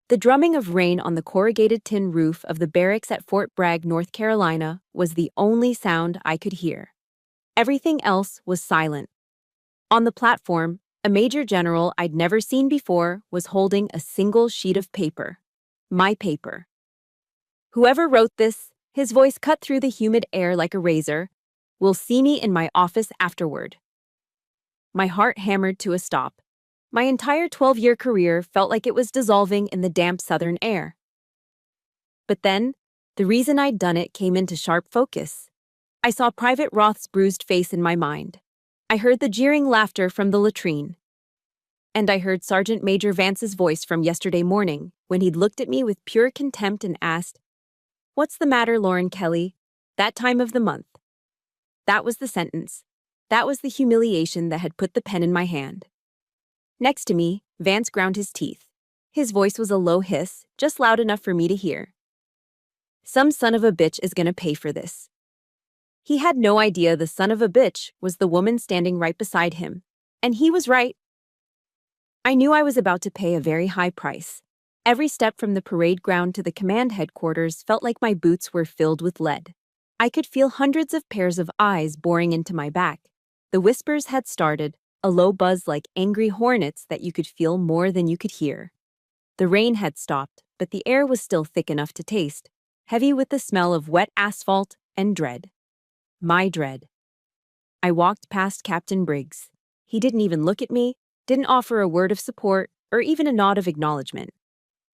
The drumming of rain on the corrugated tin roof of the barracks at Fort Bragg, North Carolina, was the only sound I could hear. Everything else was silent. On the platform, a major general I'd never seen before was holding a single sheet of paper. My paper. "Whoever wrote this," his voice cut through the humid air like a razor, "will see me in my office afterward." My heart hammered to a stop. My entire 12-year career felt like it was dissolving in the damp southern air. But then, the reason I'd done it came into sharp focus. I saw Private Roth's bruised face in my mind. I heard the jeering laughter from the latrine. And I heard Sergeant Major Vance's voice from yesterday morning when he'd looked at me with pure contempt and asked, "What's the matter, Lauren Kelly? That time of the month." That was the sentence. That was the humiliation that had put the pen in my hand. Next to me, Vance ground his teeth. His voice was a low hiss, just loud enough for me to hear. "Some son of a bitch is gonna pay for this." He had no idea the son of a bitch was the woman standing right beside him. And he was right. I knew I was about to pay a very high price. Every step from the parade ground to the command headquarters felt like my boots were filled with lead. I could feel hundreds of pairs of eyes boring into my back. The whispers had started, a low buzz like angry hornets that you could feel more than you could hear. The rain had stopped, but the air was still thick enough to taste, heavy with the smell of wet asphalt and dread. My dread. I walked past Captain Briggs. He didn't even look at me, didn't offer a word of support, or even a nod of acknowledgement.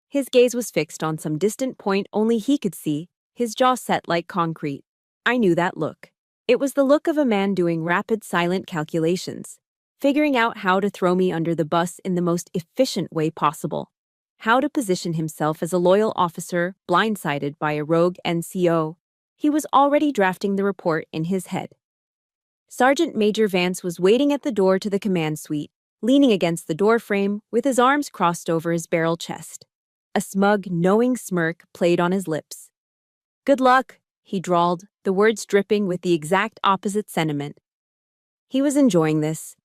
His gaze was fixed on some distant point only he could see, his jaw set like concrete. I knew that look. It was the look of a man doing rapid, silent calculations, figuring out how to throw me under the bus in the most efficient way possible, how to position himself as a loyal officer blindsided by a rogue NCO. He was already drafting the report in his head. Sergeant Major Vance was waiting at the door to the command suite, leaning against the doorframe with his arms crossed over his barrel chest. A smug, knowing smirk played on his lips. "Good luck," he drawled, the words dripping with the exact opposite sentiment. He was enjoying this.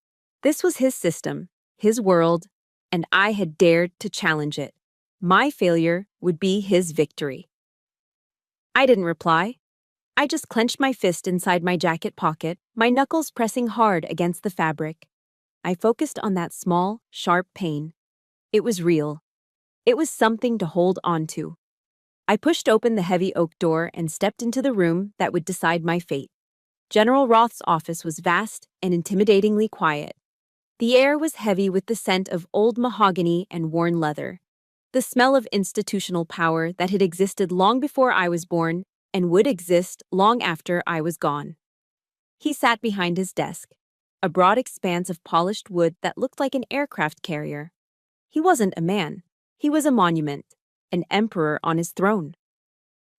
This was his system, his world, and I had dared to challenge it. My failure would be his victory. I didn't reply. I just clenched my fist inside my jacket pocket, my knuckles pressing hard against the fabric. I focused on that small, sharp pain. It was real. It was something to hold on to. I pushed open the heavy oak door and stepped into the room that would decide my fate. General Roth's office was vast and intimidatingly quiet. The air was heavy with the scent of old mahogany and worn leather, the smell of institutional power that had existed long before I was born and would exist long after I was gone. He sat behind his desk, a broad expanse of polished wood that looked like an aircraft carrier. He wasn't a man. He was a monument, an emperor on his throne.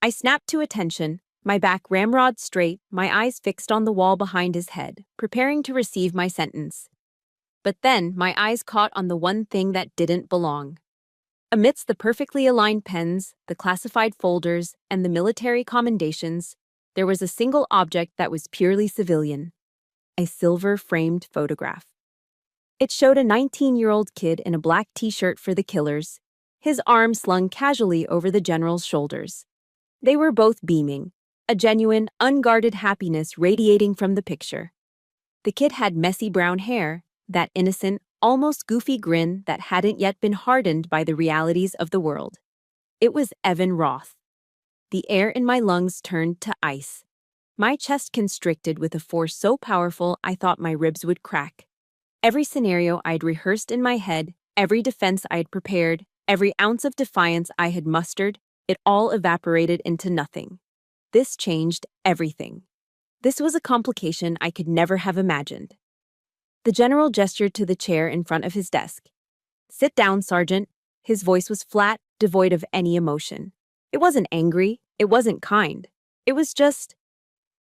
I snapped to attention, my back ramrod straight, my eyes fixed on the wall behind his head, preparing to receive my sentence. But then my eyes caught on the one thing that didn't belong. Amidst the perfectly aligned pens, the classified folders, and the military commendations, there was a single object that was purely civilian: a silver-framed photograph. It showed a 19-year-old kid in a black t-shirt for the Killers, his arm slung casually over the general's shoulders. They were both beaming, a genuine, unguarded happiness radiating from the picture. The kid had messy brown hair, that innocent, almost goofy grin that hadn't yet been hardened by the realities of the world. It was Evan Roth. The air in my lungs turned to ice. My chest constricted with a force so powerful I thought my ribs would crack. Every scenario I'd rehearsed in my head, every defense I'd prepared, every ounce of defiance I had mustered, it all evaporated into nothing. This changed everything. This was a complication I could never have imagined. The general gestured to the chair in front of his desk. "Sit down, Sergeant." His voice was flat, devoid of any emotion. It wasn't angry. It wasn't kind. It was just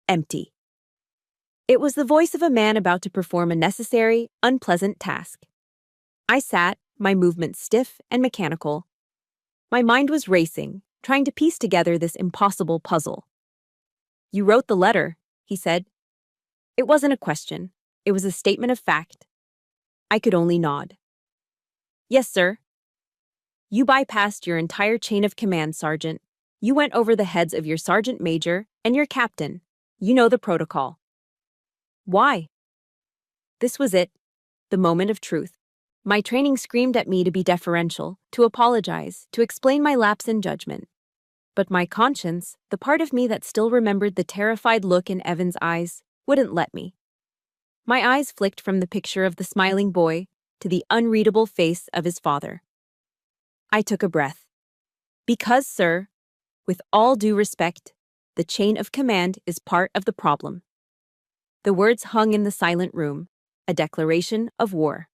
empty. It was the voice of a man about to perform a necessary, unpleasant task. I sat, my movements stiff and mechanical. My mind was racing, trying to piece together this impossible puzzle. "You wrote the letter," he said. It wasn't a question. It was a statement of fact. I could only nod. "Yes, sir." You bypassed your entire chain of command, Sergeant. You went over the heads of your Sergeant Major and your captain. You know the protocol. Why? This was it, the moment of truth. My training screamed at me to be deferential, to apologize, to explain my lapse in judgment. But my conscience, the part of me that still remembered the terrified look in Evan's eyes, wouldn't let me. My eyes flicked from the picture of the smiling boy to the unreadable face of his father. I took a breath. Because, sir, with all due respect, the chain of command is part of the problem. The words hung in the silent room, a declaration of war.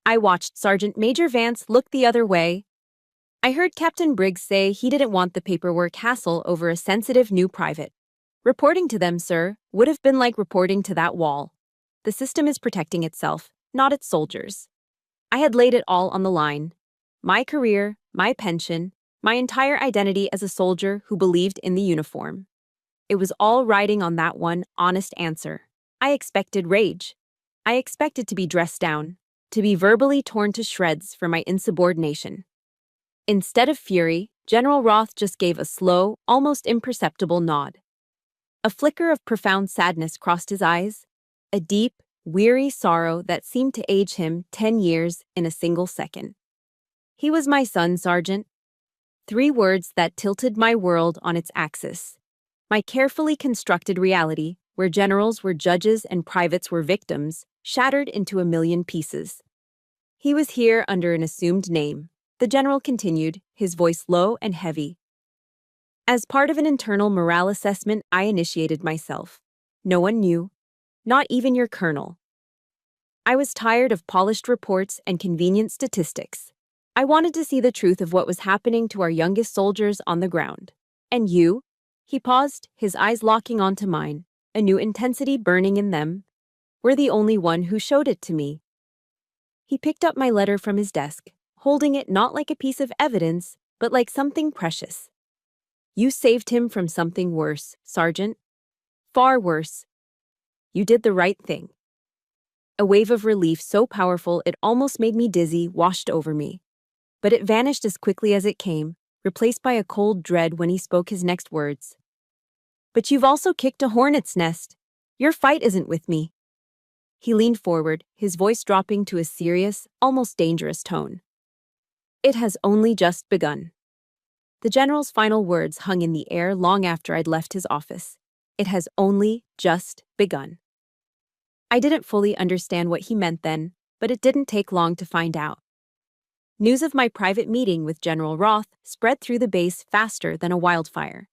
I watched Sergeant Major Vance look the other way. I heard Captain Briggs say he didn't want the paperwork hassle over a sensitive new private. Reporting to them, sir, would have been like reporting to that wall. The system is protecting itself, not its soldiers. I had laid it all on the line. My career, my pension, my entire identity as a soldier who believed in the uniform. It was all riding on that one honest answer. I expected rage. I expected to be dressed down, to be verbally torn to shreds for my insubordination. Instead of fury, General Roth just gave a slow, almost imperceptible nod. A flicker of profound sadness crossed his eyes, a deep, weary sorrow that seemed to age him 10 years in a single second. He was my son, Sergeant. 3 words that tilted my world on its axis. My carefully constructed reality, where generals were judges and privates were victims, shattered into a million pieces. He was here under an assumed name, the general continued, his voice low and heavy. As part of an internal morale assessment I initiated myself. No one knew, not even your colonel. I was tired of polished reports and convenient statistics. I wanted to see the truth of what was happening to our youngest soldiers on the ground. And you? He paused, his eyes locking onto mine, a new intensity burning in them. Were the only one who showed it to me. He picked up my letter from his desk, holding it not like a piece of evidence, but like something precious. You saved him from something worse, Sergeant. Far worse. You did the right thing. A wave of relief so powerful it almost made me dizzy washed over me. But it vanished as quickly as it came, replaced by a cold dread when he spoke his next words. But you've also kicked a hornet's nest. Your fight isn't with me. He leaned forward, his voice dropping to a serious, almost dangerous tone. It has only just begun. The general's final words hung in the air long after I'd left his office. It has only just begun. I didn't fully understand what he meant then, but it didn't take long to find out. News of my private meeting with General Roth spread through the base faster than a wildfire.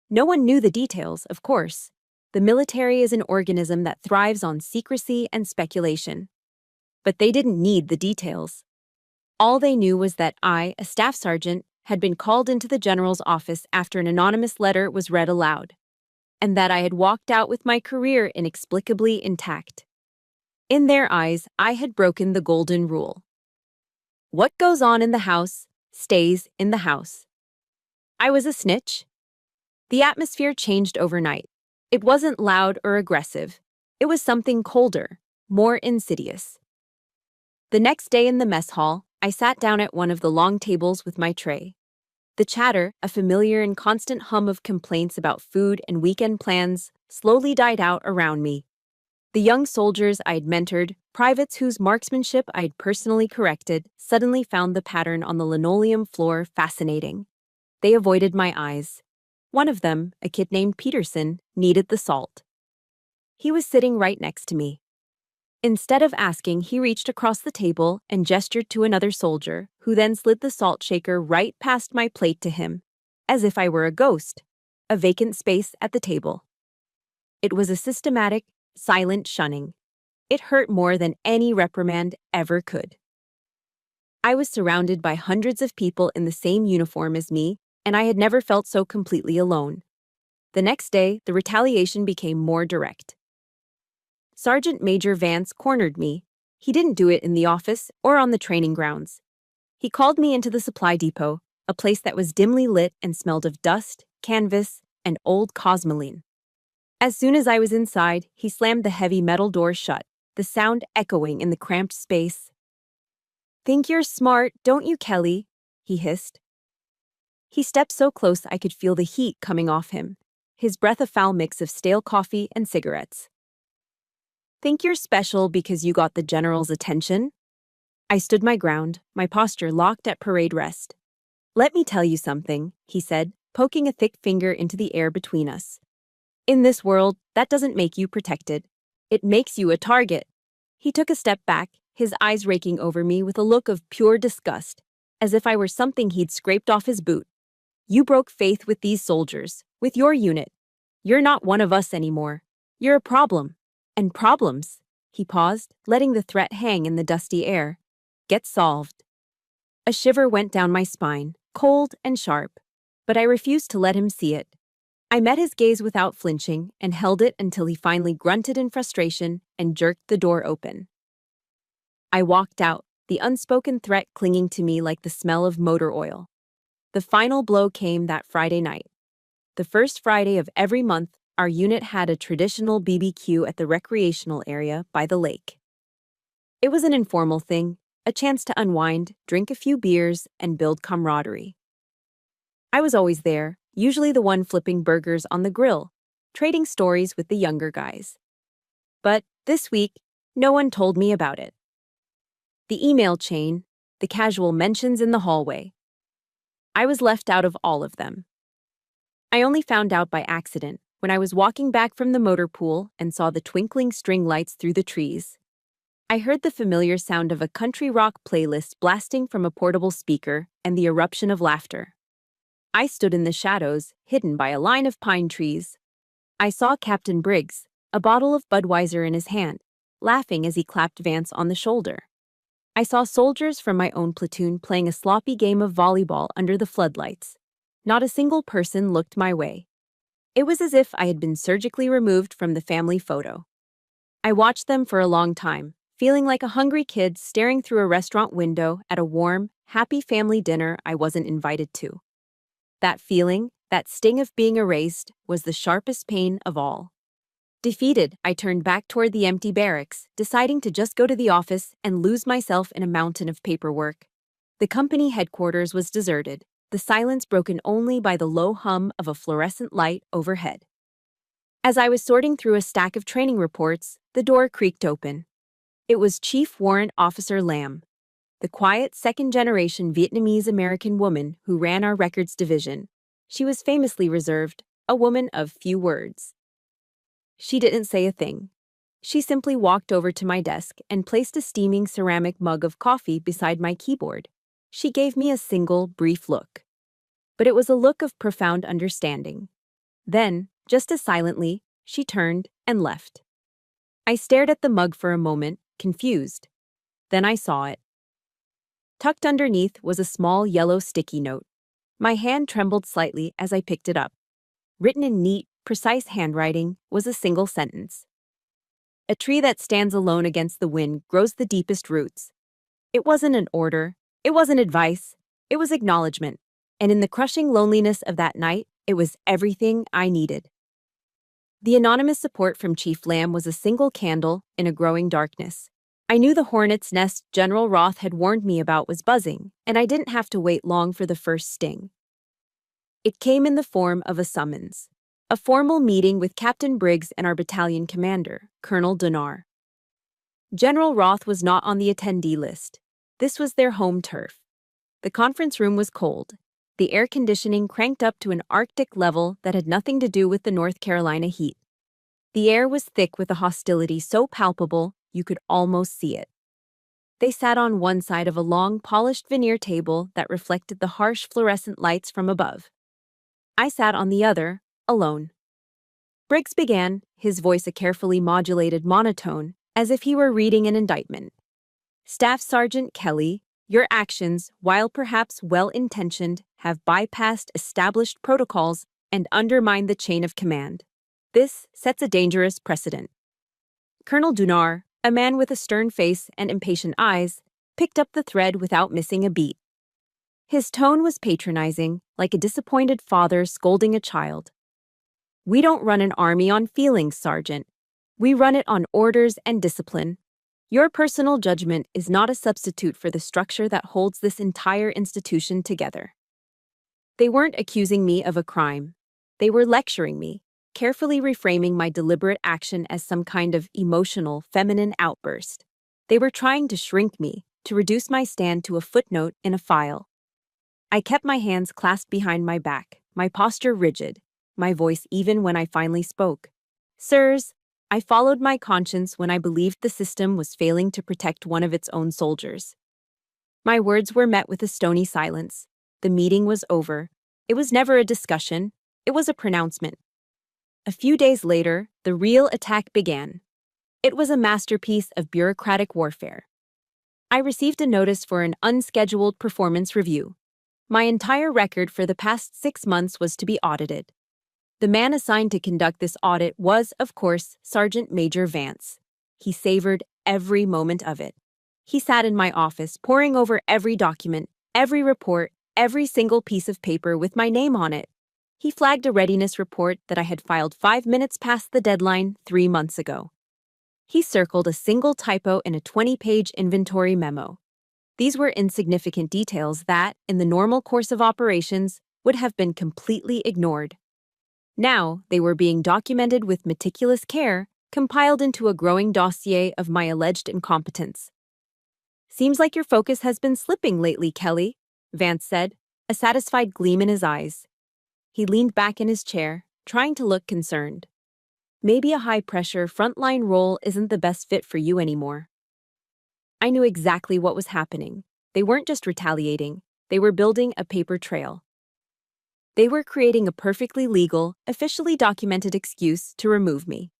No one knew the details, of course. The military is an organism that thrives on secrecy and speculation. But they didn't need the details. All they knew was that I, a staff sergeant, had been called into the general's office after an anonymous letter was read aloud, and that I had walked out with my career inexplicably intact. In their eyes, I had broken the golden rule. What goes on in the house, stays in the house. I was a snitch. The atmosphere changed overnight. It wasn't loud or aggressive. It was something colder, more insidious. The next day in the mess hall, I sat down at one of the long tables with my tray. The chatter, a familiar and constant hum of complaints about food and weekend plans, slowly died out around me. The young soldiers I'd mentored, privates whose marksmanship I'd personally corrected, suddenly found the pattern on the linoleum floor fascinating. They avoided my eyes. One of them, a kid named Peterson, needed the salt. He was sitting right next to me. Instead of asking, he reached across the table and gestured to another soldier, who then slid the salt shaker right past my plate to him, as if I were a ghost, a vacant space at the table. It was a systematic, silent shunning. It hurt more than any reprimand ever could. I was surrounded by hundreds of people in the same uniform as me, and I had never felt so completely alone. The next day, the retaliation became more direct. Sergeant Major Vance cornered me. He didn't do it in the office or on the training grounds. He called me into the supply depot, a place that was dimly lit and smelled of dust, canvas, and old cosmoline. As soon as I was inside, he slammed the heavy metal door shut, the sound echoing in the cramped space. "Think you're smart, don't you, Kelly?" he hissed. He stepped so close I could feel the heat coming off him, his breath a foul mix of stale coffee and cigarettes. Think you're special because you got the general's attention? I stood my ground, my posture locked at parade rest. Let me tell you something, he said, poking a thick finger into the air between us. In this world, that doesn't make you protected. It makes you a target. He took a step back, his eyes raking over me with a look of pure disgust, as if I were something he'd scraped off his boot. You broke faith with these soldiers, with your unit. You're not one of us anymore. You're a problem. And problems, he paused, letting the threat hang in the dusty air, get solved. A shiver went down my spine, cold and sharp, but I refused to let him see it. I met his gaze without flinching and held it until he finally grunted in frustration and jerked the door open. I walked out, the unspoken threat clinging to me like the smell of motor oil. The final blow came that Friday night. The first Friday of every month, our unit had a traditional BBQ at the recreational area by the lake. It was an informal thing, a chance to unwind, drink a few beers, and build camaraderie. I was always there, usually the one flipping burgers on the grill, trading stories with the younger guys. But this week, no one told me about it. The email chain, the casual mentions in the hallway. I was left out of all of them. I only found out by accident when I was walking back from the motor pool and saw the twinkling string lights through the trees. I heard the familiar sound of a country rock playlist blasting from a portable speaker and the eruption of laughter. I stood in the shadows, hidden by a line of pine trees. I saw Captain Briggs, a bottle of Budweiser in his hand, laughing as he clapped Vance on the shoulder. I saw soldiers from my own platoon playing a sloppy game of volleyball under the floodlights. Not a single person looked my way. It was as if I had been surgically removed from the family photo. I watched them for a long time, feeling like a hungry kid staring through a restaurant window at a warm, happy family dinner I wasn't invited to. That feeling, that sting of being erased, was the sharpest pain of all. Defeated, I turned back toward the empty barracks, deciding to just go to the office and lose myself in a mountain of paperwork. The company headquarters was deserted, the silence broken only by the low hum of a fluorescent light overhead. As I was sorting through a stack of training reports, the door creaked open. It was Chief Warrant Officer Lam, the quiet second-generation Vietnamese-American woman who ran our records division. She was famously reserved, a woman of few words. She didn't say a thing. She simply walked over to my desk and placed a steaming ceramic mug of coffee beside my keyboard. She gave me a single, brief look. But it was a look of profound understanding. Then, just as silently, she turned and left. I stared at the mug for a moment, confused. Then I saw it. Tucked underneath was a small yellow sticky note. My hand trembled slightly as I picked it up. Written in neat, precise handwriting was a single sentence. A tree that stands alone against the wind grows the deepest roots. It wasn't an order. It wasn't advice. It was acknowledgement. And in the crushing loneliness of that night, it was everything I needed. The anonymous support from Chief Lamb was a single candle in a growing darkness. I knew the hornet's nest General Roth had warned me about was buzzing, and I didn't have to wait long for the first sting. It came in the form of a summons. A formal meeting with Captain Briggs and our battalion commander, Colonel Donar. General Roth was not on the attendee list. This was their home turf. The conference room was cold, the air conditioning cranked up to an Arctic level that had nothing to do with the North Carolina heat. The air was thick with a hostility so palpable you could almost see it. They sat on one side of a long, polished veneer table that reflected the harsh fluorescent lights from above. I sat on the other, alone. Briggs began, his voice a carefully modulated monotone, as if he were reading an indictment. Staff Sergeant Kelly, your actions, while perhaps well-intentioned, have bypassed established protocols and undermined the chain of command. This sets a dangerous precedent. Colonel Donar, a man with a stern face and impatient eyes, picked up the thread without missing a beat. His tone was patronizing, like a disappointed father scolding a child. We don't run an army on feelings, Sergeant. We run it on orders and discipline. Your personal judgment is not a substitute for the structure that holds this entire institution together. They weren't accusing me of a crime. They were lecturing me, carefully reframing my deliberate action as some kind of emotional, feminine outburst. They were trying to shrink me, to reduce my stand to a footnote in a file. I kept my hands clasped behind my back, my posture rigid, my voice even when I finally spoke. Sirs, I followed my conscience when I believed the system was failing to protect one of its own soldiers. My words were met with a stony silence. The meeting was over. It was never a discussion. It was a pronouncement. A few days later, the real attack began. It was a masterpiece of bureaucratic warfare. I received a notice for an unscheduled performance review. My entire record for the past 6 months was to be audited. The man assigned to conduct this audit was, of course, Sergeant Major Vance. He savored every moment of it. He sat in my office, poring over every document, every report, every single piece of paper with my name on it. He flagged a readiness report that I had filed 5 minutes past the deadline 3 months ago. He circled a single typo in a 20-page inventory memo. These were insignificant details that, in the normal course of operations, would have been completely ignored. Now, they were being documented with meticulous care, compiled into a growing dossier of my alleged incompetence. "Seems like your focus has been slipping lately, Kelly," Vance said, a satisfied gleam in his eyes. He leaned back in his chair, trying to look concerned. "Maybe a high-pressure, frontline role isn't the best fit for you anymore." I knew exactly what was happening. They weren't just retaliating. They were building a paper trail. They were creating a perfectly legal, officially documented excuse to remove me.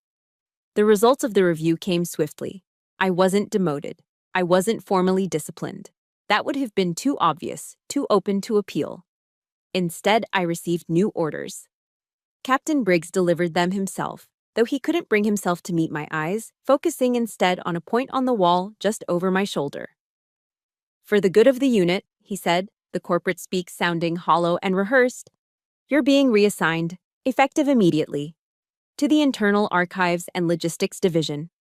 The results of the review came swiftly. I wasn't demoted. I wasn't formally disciplined. That would have been too obvious, too open to appeal. Instead, I received new orders. Captain Briggs delivered them himself, though he couldn't bring himself to meet my eyes, focusing instead on a point on the wall just over my shoulder. "For the good of the unit," he said, the corporate speak sounding hollow and rehearsed, "you're being reassigned, effective immediately, to the Internal Archives and Logistics Division."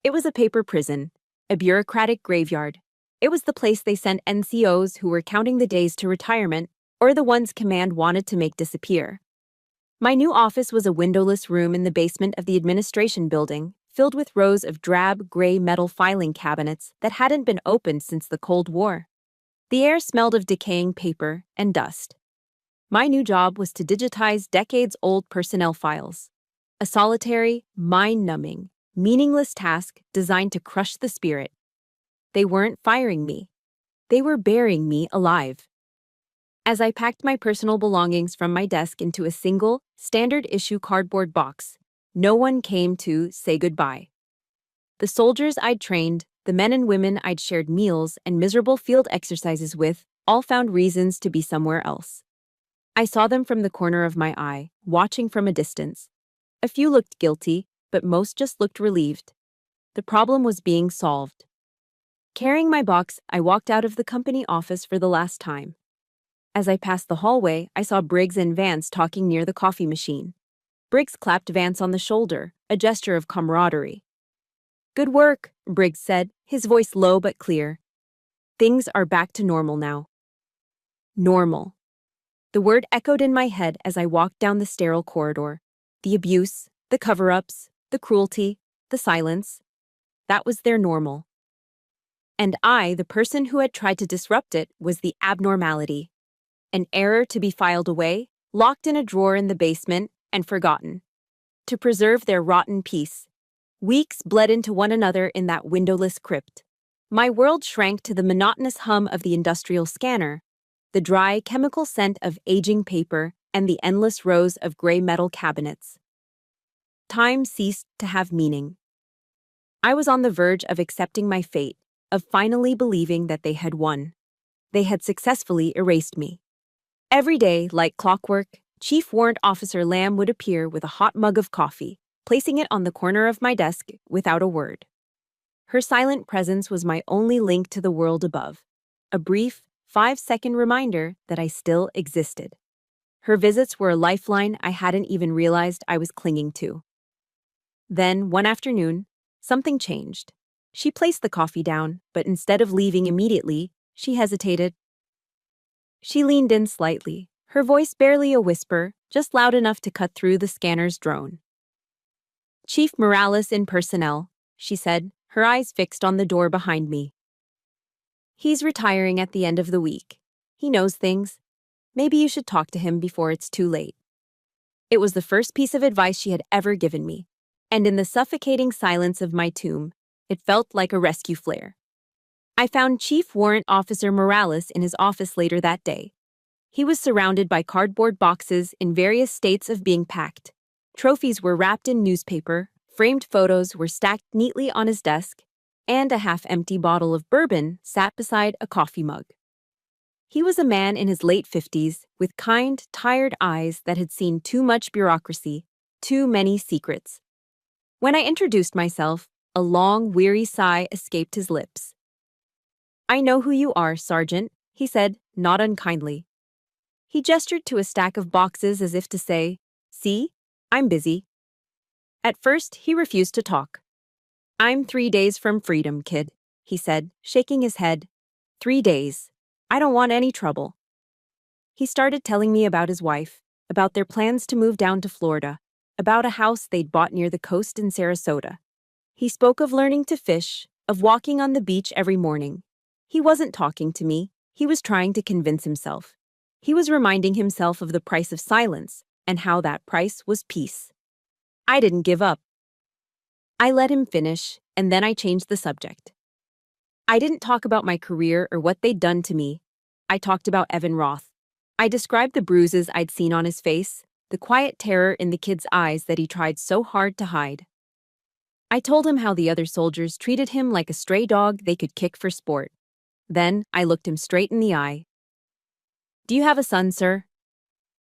It was a paper prison, a bureaucratic graveyard. It was the place they sent NCOs who were counting the days to retirement, or the ones command wanted to make disappear. My new office was a windowless room in the basement of the administration building, filled with rows of drab, gray metal filing cabinets that hadn't been opened since the Cold War. The air smelled of decaying paper and dust. My new job was to digitize decades-old personnel files. A solitary, mind-numbing, meaningless task designed to crush the spirit. They weren't firing me. They were burying me alive. As I packed my personal belongings from my desk into a single, standard-issue cardboard box, no one came to say goodbye. The soldiers I'd trained, the men and women I'd shared meals and miserable field exercises with, all found reasons to be somewhere else. I saw them from the corner of my eye, watching from a distance. A few looked guilty, but most just looked relieved. The problem was being solved. Carrying my box, I walked out of the company office for the last time. As I passed the hallway, I saw Briggs and Vance talking near the coffee machine. Briggs clapped Vance on the shoulder, a gesture of camaraderie. "Good work," Briggs said, his voice low but clear. "Things are back to normal now." Normal. The word echoed in my head as I walked down the sterile corridor. The abuse, the cover-ups, the cruelty, the silence. That was their normal. And I, the person who had tried to disrupt it, was the abnormality. An error to be filed away, locked in a drawer in the basement, and forgotten. To preserve their rotten peace. Weeks bled into one another in that windowless crypt. My world shrank to the monotonous hum of the industrial scanner, the dry, chemical scent of aging paper, and the endless rows of gray metal cabinets. Time ceased to have meaning. I was on the verge of accepting my fate, of finally believing that they had won. They had successfully erased me. Every day, like clockwork, Chief Warrant Officer Lamb would appear with a hot mug of coffee, placing it on the corner of my desk without a word. Her silent presence was my only link to the world above, a brief, 5-second reminder that I still existed. Her visits were a lifeline I hadn't even realized I was clinging to. Then, one afternoon, something changed. She placed the coffee down, but instead of leaving immediately, she hesitated. She leaned in slightly, her voice barely a whisper, just loud enough to cut through the scanner's drone. "Chief Morales in personnel," she said, her eyes fixed on the door behind me. "He's retiring at the end of the week. He knows things. Maybe you should talk to him before it's too late." It was the first piece of advice she had ever given me, and in the suffocating silence of my tomb, it felt like a rescue flare. I found Chief Warrant Officer Morales in his office later that day. He was surrounded by cardboard boxes in various states of being packed. Trophies were wrapped in newspaper, framed photos were stacked neatly on his desk, and a half-empty bottle of bourbon sat beside a coffee mug. He was a man in his late 50s with kind, tired eyes that had seen too much bureaucracy, too many secrets. When I introduced myself, a long, weary sigh escaped his lips. "I know who you are, Sergeant," he said, not unkindly. He gestured to a stack of boxes as if to say, "See, I'm busy." At first, he refused to talk. "I'm 3 days from freedom, kid," he said, shaking his head. 3 days. I don't want any trouble." He started telling me about his wife, about their plans to move down to Florida, about a house they'd bought near the coast in Sarasota. He spoke of learning to fish, of walking on the beach every morning. He wasn't talking to me, he was trying to convince himself. He was reminding himself of the price of silence and how that price was peace. I didn't give up. I let him finish, and then I changed the subject. I didn't talk about my career or what they'd done to me. I talked about Evan Roth. I described the bruises I'd seen on his face, the quiet terror in the kid's eyes that he tried so hard to hide. I told him how the other soldiers treated him like a stray dog they could kick for sport. Then I looked him straight in the eye. "Do you have a son, sir?"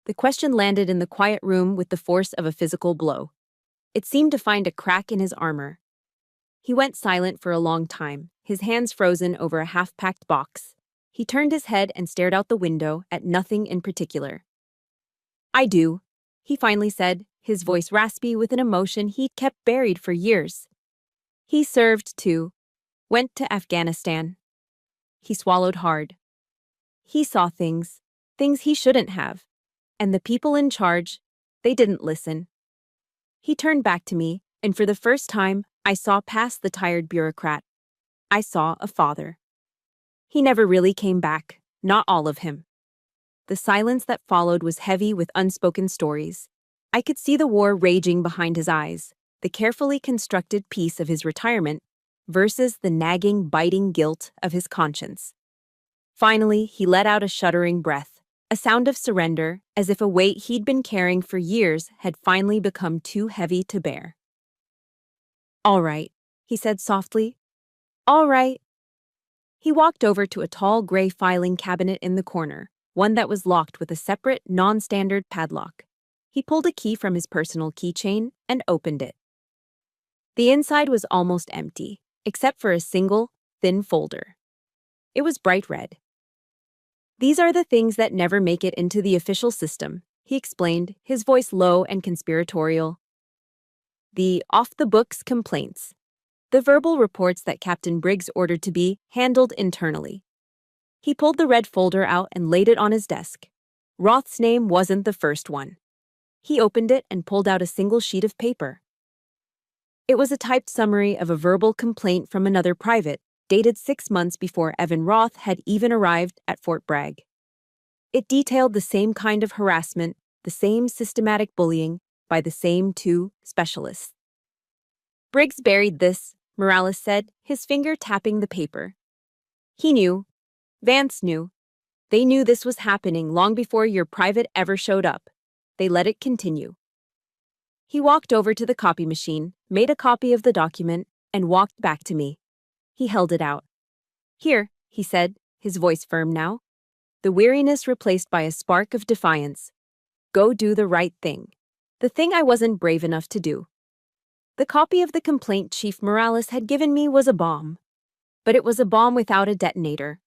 The question landed in the quiet room with the force of a physical blow. It seemed to find a crack in his armor. He went silent for a long time, his hands frozen over a half-packed box. He turned his head and stared out the window at nothing in particular. "I do," he finally said, his voice raspy with an emotion he'd kept buried for years. "He served too. Went to Afghanistan." He swallowed hard. He saw things he shouldn't have. And the people in charge, they didn't listen. He turned back to me, and for the first time, I saw past the tired bureaucrat. I saw a father. He never really came back, not all of him. The silence that followed was heavy with unspoken stories. I could see the war raging behind his eyes, the carefully constructed peace of his retirement versus the nagging, biting guilt of his conscience. Finally, he let out a shuddering breath, a sound of surrender, as if a weight he'd been carrying for years had finally become too heavy to bear. "All right," he said softly. "All right." He walked over to a tall gray filing cabinet in the corner, one that was locked with a separate, non-standard padlock. He pulled a key from his personal keychain and opened it. The inside was almost empty, except for a single, thin folder. It was bright red. "These are the things that never make it into the official system," he explained, his voice low and conspiratorial. "The off-the-books complaints. The verbal reports that Captain Briggs ordered to be handled internally." He pulled the red folder out and laid it on his desk. Roth's name wasn't the first one. He opened it and pulled out a single sheet of paper. It was a typed summary of a verbal complaint from another private, dated 6 months before Evan Roth had even arrived at Fort Bragg. It detailed the same kind of harassment, the same systematic bullying, by the same 2 specialists. "Briggs buried this," Morales said, his finger tapping the paper. "He knew. Vance knew. They knew this was happening long before your private ever showed up. They let it continue." He walked over to the copy machine, made a copy of the document, and walked back to me. He held it out. "Here," he said, his voice firm now. The weariness replaced by a spark of defiance. "Go do the right thing. The thing I wasn't brave enough to do." The copy of the complaint Chief Morales had given me was a bomb. But it was a bomb without a detonator.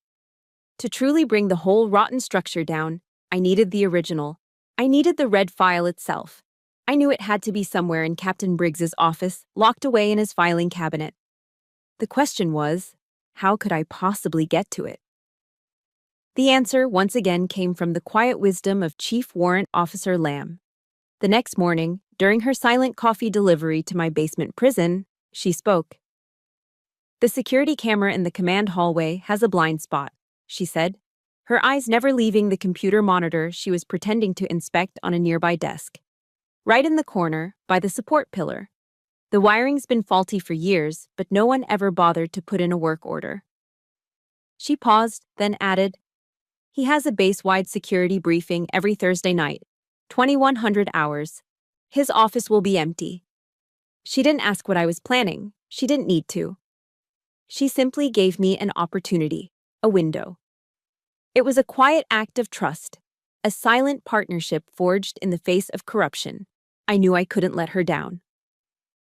To truly bring the whole rotten structure down, I needed the original. I needed the red file itself. I knew it had to be somewhere in Captain Briggs's office, locked away in his filing cabinet. The question was, how could I possibly get to it? The answer once again came from the quiet wisdom of Chief Warrant Officer Lamb. The next morning, during her silent coffee delivery to my basement prison, she spoke. "The security camera in the command hallway has a blind spot," she said, her eyes never leaving the computer monitor she was pretending to inspect on a nearby desk. "Right in the corner, by the support pillar. The wiring's been faulty for years, but no one ever bothered to put in a work order." She paused, then added, "He has a base-wide security briefing every Thursday night, 2100 hours. His office will be empty." She didn't ask what I was planning. She didn't need to. She simply gave me an opportunity, a window. It was a quiet act of trust, a silent partnership forged in the face of corruption. I knew I couldn't let her down.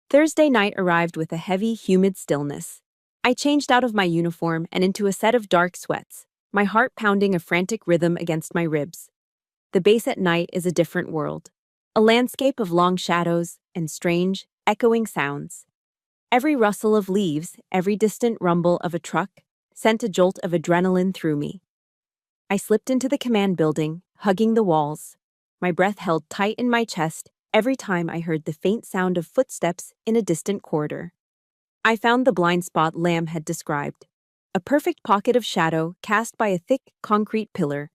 Thursday night arrived with a heavy, humid stillness. I changed out of my uniform and into a set of dark sweats, my heart pounding a frantic rhythm against my ribs. The base at night is a different world, a landscape of long shadows and strange, echoing sounds. Every rustle of leaves, every distant rumble of a truck, sent a jolt of adrenaline through me. I slipped into the command building, hugging the walls, my breath held tight in my chest every time I heard the faint sound of footsteps in a distant corridor. I found the blind spot Lamb had described, a perfect pocket of shadow cast by a thick concrete pillar.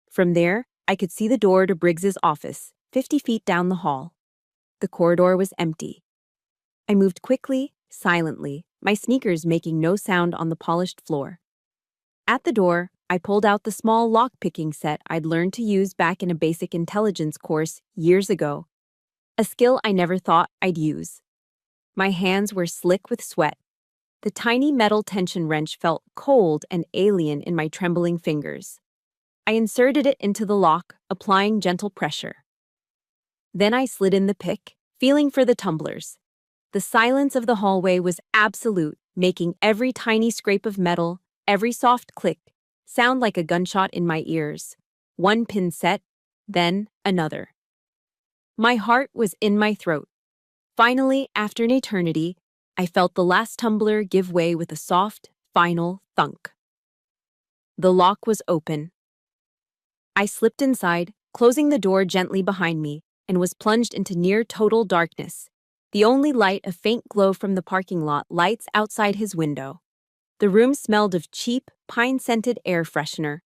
From there, I could see the door to Briggs's office, 50 feet down the hall. The corridor was empty. I moved quickly, silently, my sneakers making no sound on the polished floor. At the door, I pulled out the small lock-picking set I'd learned to use back in a basic intelligence course years ago, a skill I never thought I'd use. My hands were slick with sweat. The tiny metal tension wrench felt cold and alien in my trembling fingers. I inserted it into the lock, applying gentle pressure. Then I slid in the pick, feeling for the tumblers. The silence of the hallway was absolute, making every tiny scrape of metal, every soft click, sound like a gunshot in my ears. One pin set, then another. My heart was in my throat. Finally, after an eternity, I felt the last tumbler give way with a soft, final thunk. The lock was open. I slipped inside, closing the door gently behind me, and was plunged into near-total darkness. The only light, a faint glow from the parking lot lights outside his window. The room smelled of cheap, pine-scented air freshener,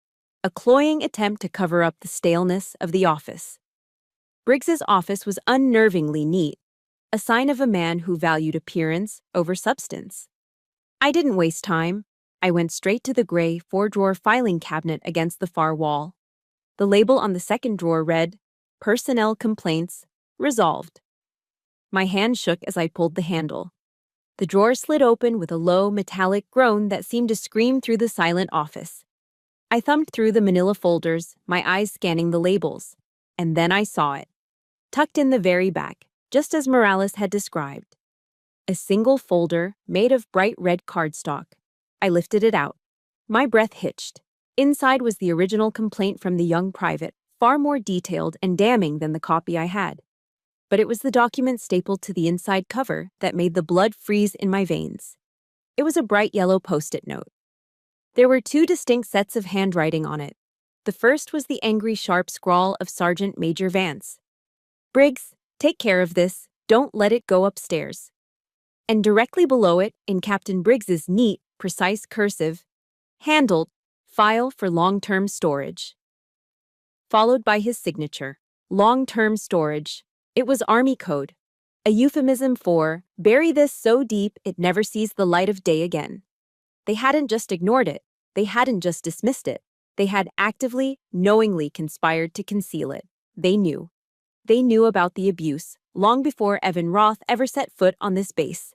a cloying attempt to cover up the staleness of the office. Briggs's office was unnervingly neat, a sign of a man who valued appearance over substance. I didn't waste time. I went straight to the gray 4-drawer filing cabinet against the far wall. The label on the second drawer read, "Personnel Complaints, Resolved." My hand shook as I pulled the handle. The drawer slid open with a low, metallic groan that seemed to scream through the silent office. I thumbed through the manila folders, my eyes scanning the labels. And then I saw it. Tucked in the very back, just as Morales had described. A single folder made of bright red cardstock. I lifted it out. My breath hitched. Inside was the original complaint from the young private, far more detailed and damning than the copy I had. But it was the document stapled to the inside cover that made the blood freeze in my veins. It was a bright yellow post-it note. There were 2 distinct sets of handwriting on it. The first was the angry, sharp scrawl of Sergeant Major Vance. "Briggs, take care of this. Don't let it go upstairs." And directly below it, in Captain Briggs's neat, precise cursive, "Handled, file for long-term storage." Followed by his signature, "Long-term storage." It was Army code, a euphemism for, bury this so deep it never sees the light of day again. They hadn't just ignored it. They hadn't just dismissed it. They had actively, knowingly conspired to conceal it. They knew. They knew about the abuse long before Evan Roth ever set foot on this base.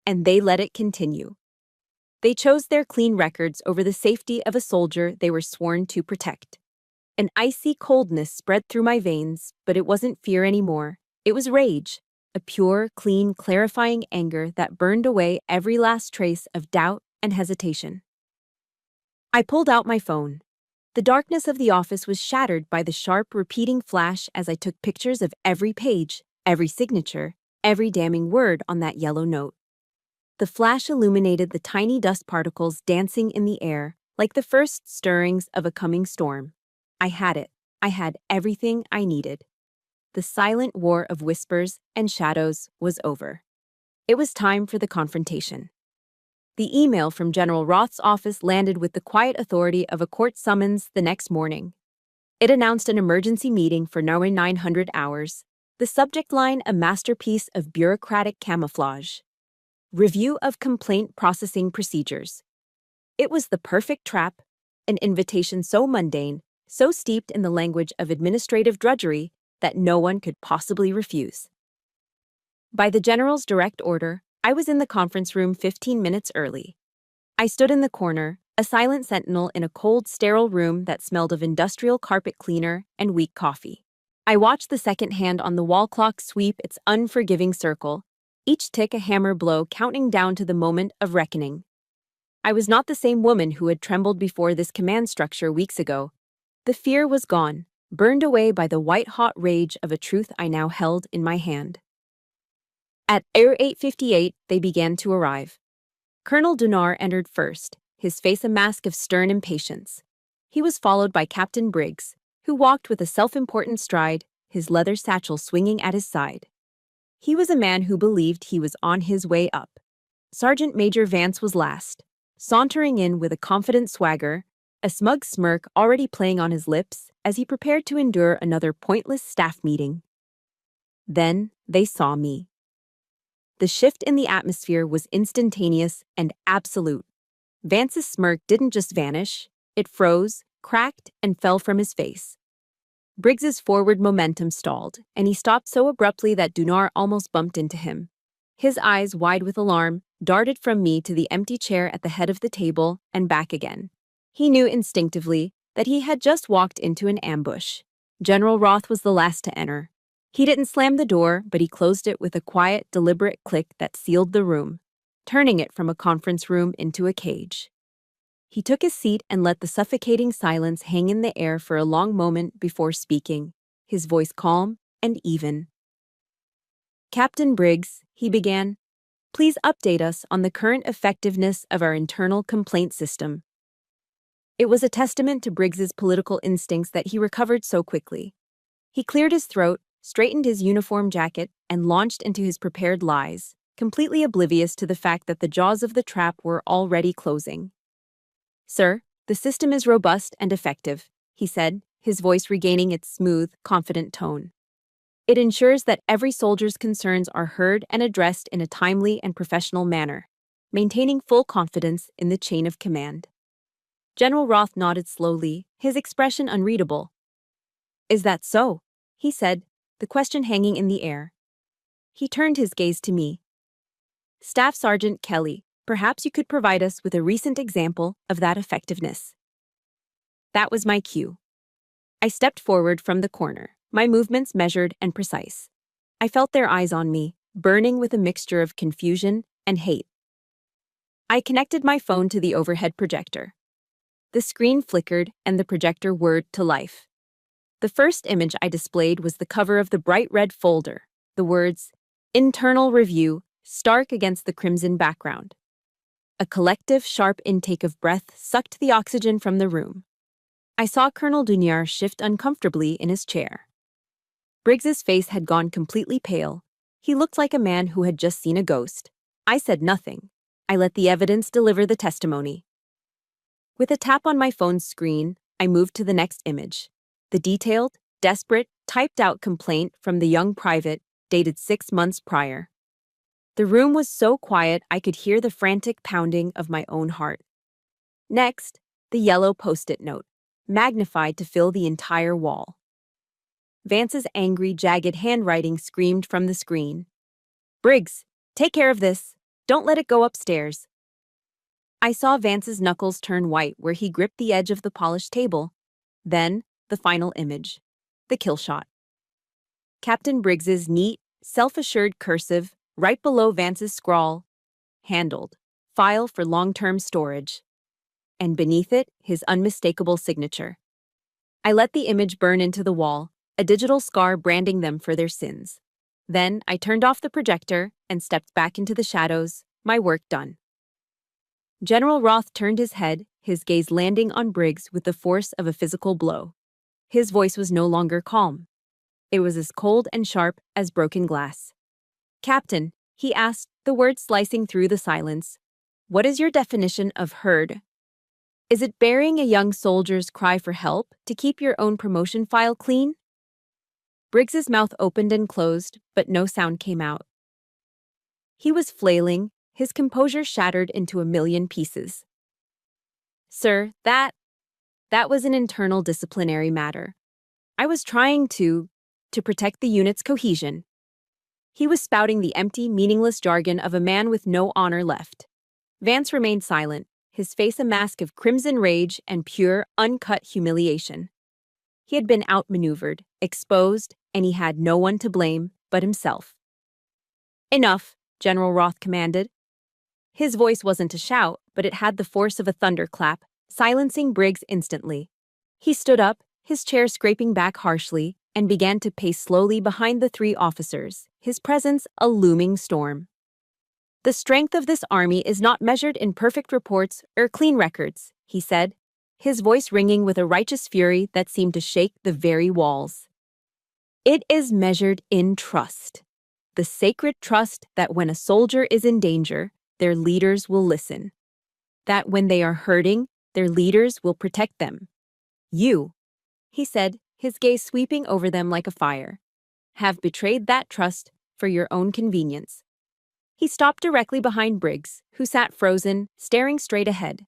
And they let it continue. They chose their clean records over the safety of a soldier they were sworn to protect. An icy coldness spread through my veins, but it wasn't fear anymore. It was rage, a pure, clean, clarifying anger that burned away every last trace of doubt and hesitation. I pulled out my phone. The darkness of the office was shattered by the sharp, repeating flash as I took pictures of every page, every signature, every damning word on that yellow note. The flash illuminated the tiny dust particles dancing in the air, like the first stirrings of a coming storm. I had it. I had everything I needed. The silent war of whispers and shadows was over. It was time for the confrontation. The email from General Roth's office landed with the quiet authority of a court summons the next morning. It announced an emergency meeting for 900 hours. The subject line, a masterpiece of bureaucratic camouflage. Review of complaint processing procedures. It was the perfect trap, an invitation so mundane, so steeped in the language of administrative drudgery that no one could possibly refuse. By the general's direct order, I was in the conference room 15 minutes early. I stood in the corner, a silent sentinel in a cold, sterile room that smelled of industrial carpet cleaner and weak coffee. I watched the second hand on the wall clock sweep its unforgiving circle, each tick a hammer blow counting down to the moment of reckoning. I was not the same woman who had trembled before this command structure weeks ago. The fear was gone, burned away by the white-hot rage of a truth I now held in my hand. At 8:58, they began to arrive. Colonel Dunar entered first, his face a mask of stern impatience. He was followed by Captain Briggs, who walked with a self-important stride, his leather satchel swinging at his side. He was a man who believed he was on his way up. Sergeant Major Vance was last, sauntering in with a confident swagger, a smug smirk already playing on his lips as he prepared to endure another pointless staff meeting. Then they saw me. The shift in the atmosphere was instantaneous and absolute. Vance's smirk didn't just vanish, it froze, cracked, and fell from his face. Briggs's forward momentum stalled, and he stopped so abruptly that Dunar almost bumped into him. His eyes, wide with alarm, darted from me to the empty chair at the head of the table and back again. He knew instinctively that he had just walked into an ambush. General Roth was the last to enter. He didn't slam the door, but he closed it with a quiet, deliberate click that sealed the room, turning it from a conference room into a cage. He took his seat and let the suffocating silence hang in the air for a long moment before speaking, his voice calm and even. "Captain Briggs," he began, "please update us on the current effectiveness of our internal complaint system." It was a testament to Briggs's political instincts that he recovered so quickly. He cleared his throat, straightened his uniform jacket, and launched into his prepared lies, completely oblivious to the fact that the jaws of the trap were already closing. "Sir, the system is robust and effective," he said, his voice regaining its smooth, confident tone. "It ensures that every soldier's concerns are heard and addressed in a timely and professional manner, maintaining full confidence in the chain of command." General Roth nodded slowly, his expression unreadable. "Is that so?" he said, the question hanging in the air. He turned his gaze to me. "Staff Sergeant Kelly, perhaps you could provide us with a recent example of that effectiveness." That was my cue. I stepped forward from the corner, my movements measured and precise. I felt their eyes on me, burning with a mixture of confusion and hate. I connected my phone to the overhead projector. The screen flickered and the projector whirred to life. The first image I displayed was the cover of the bright red folder, the words, "Internal Review," stark against the crimson background. A collective, sharp intake of breath sucked the oxygen from the room. I saw Colonel Dunyar shift uncomfortably in his chair. Briggs's face had gone completely pale. He looked like a man who had just seen a ghost. I said nothing. I let the evidence deliver the testimony. With a tap on my phone's screen, I moved to the next image. The detailed, desperate, typed-out complaint from the young private, dated 6 months prior. The room was so quiet I could hear the frantic pounding of my own heart. Next, the yellow post-it note, magnified to fill the entire wall. Vance's angry, jagged handwriting screamed from the screen. "Briggs, take care of this. Don't let it go upstairs." I saw Vance's knuckles turn white where he gripped the edge of the polished table. Then, the final image. The kill shot. Captain Briggs's neat, self-assured cursive, right below Vance's scrawl, "Handled. File for long-term storage." And beneath it, his unmistakable signature. I let the image burn into the wall, a digital scar branding them for their sins. Then I turned off the projector and stepped back into the shadows, My work done. General Roth turned his head, his gaze landing on Briggs with the force of a physical blow. His voice was no longer calm. It was as cold and sharp as broken glass. Captain, he asked, the words slicing through the silence, what is your definition of heard? Is it burying a young soldier's cry for help to keep your own promotion file clean? Briggs's mouth opened and closed, but no sound came out. He was flailing, his composure shattered into a million pieces. Sir, that was an internal disciplinary matter. I was trying to protect the unit's cohesion. He was spouting the empty, meaningless jargon of a man with no honor left. Vance remained silent, his face a mask of crimson rage and pure, uncut humiliation. He had been outmaneuvered, exposed, and he had no one to blame but himself. Enough, General Roth commanded. His voice wasn't a shout, but it had the force of a thunderclap, silencing Briggs instantly. He stood up, his chair scraping back harshly, and began to pace slowly behind the three officers, his presence a looming storm. The strength of this army is not measured in perfect reports or clean records, he said, his voice ringing with a righteous fury that seemed to shake the very walls. It is measured in trust. The sacred trust that when a soldier is in danger, their leaders will listen. That when they are hurting, their leaders will protect them. You, he said, his gaze sweeping over them like a fire, have betrayed that trust for your own convenience. He stopped directly behind Briggs, who sat frozen, staring straight ahead.